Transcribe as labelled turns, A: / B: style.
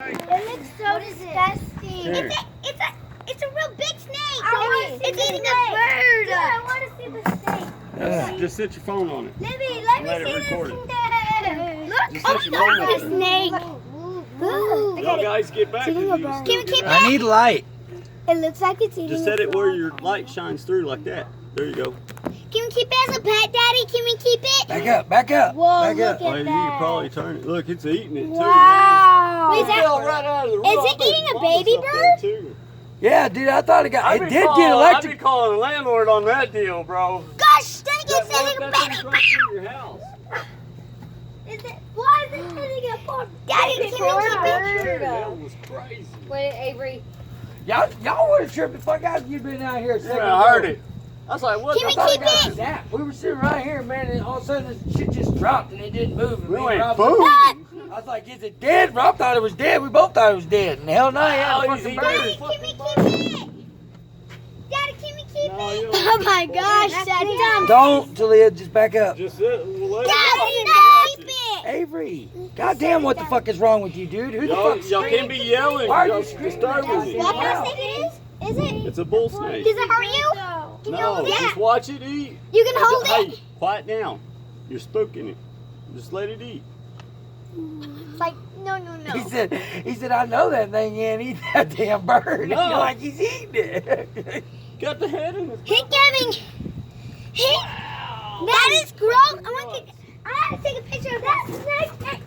A: It looks so disgusting. It's a real big snake. It's eating a bird. I want to see the snake.
B: Just set your phone on it.
A: Let me
B: Let
A: see
B: it record
A: the
B: it.
A: snake. Look,
B: Just set your phone on
A: the
B: it.
A: snake.
B: Y'all guys get back.
A: Can we keep it?
C: I need light.
A: It looks like it's eating
B: Just set it where your light shines through like that. There you go.
A: Can we keep it as a pet, Daddy? Can we keep it?
C: Back up, back up.
A: Whoa,
C: back
A: look
C: up.
B: Well,
A: at
B: you
A: that.
B: can probably turn it. Look, it's eating it too.
A: Wow.
B: Man.
A: Wait, is that,
B: Right out of the
A: is
B: roof.
A: it eating a baby bird?
C: Yeah, dude, I thought it
B: I've
C: did
B: been
C: get
B: I've been
C: electric.
B: calling the landlord on that deal, bro.
A: gosh, dang it, it's
B: What if
A: eating a
B: that
A: baby
B: thing's
A: bird.
B: right through your house?
A: Is it? Why is it hitting a phone? Daddy, can we keep it?
B: That was crazy.
D: Wait, Avery.
C: Y'all would have tripped the fuck out if you'd been out here a second
B: Yeah, I heard it. I was like, what
A: Can
B: the
A: we
B: fuck?
A: keep it?
C: That. We were sitting right here, man, and all of a sudden this shit just dropped and it didn't move. And
B: We
C: me
B: went
C: and Rob-
B: boom.
A: Ah,
C: I was like, is it dead? Rob thought it was dead. We both thought it was dead. And hell no, yeah,
B: Oh,
C: it's
B: he's
C: fucking
B: eating
C: bird.
A: Daddy, can we keep it? Daddy, can we keep
B: No, you
A: it?
B: don't.
A: Oh my gosh, that's dumb.
C: Don't, Talia, just back up.
B: Just let
A: Daddy, keep it.
C: Avery, goddamn, what the fuck is wrong with you, dude? Who the
B: Y'all,
C: fuck's
B: y'all can't be yelling.
C: Why are you
B: Y'all
C: screaming
B: disturbing
C: like
B: me.
C: that?
A: What kind of snake it is? Is it?
B: It's a bull snake.
A: Does it hurt you? Can you
B: No,
A: hold
B: just
A: it?
B: watch it eat.
A: You can hold
B: Hey,
A: it?
B: quiet down. You're spooking it. Just let it eat.
A: Like, no.
C: He said, I know that thing ain't eat that damn bird.
B: No.
C: You're like, he's eating it.
B: Got the head in it.
A: Hit Kevin. Hit. That is gross. I have to take a picture of that snake.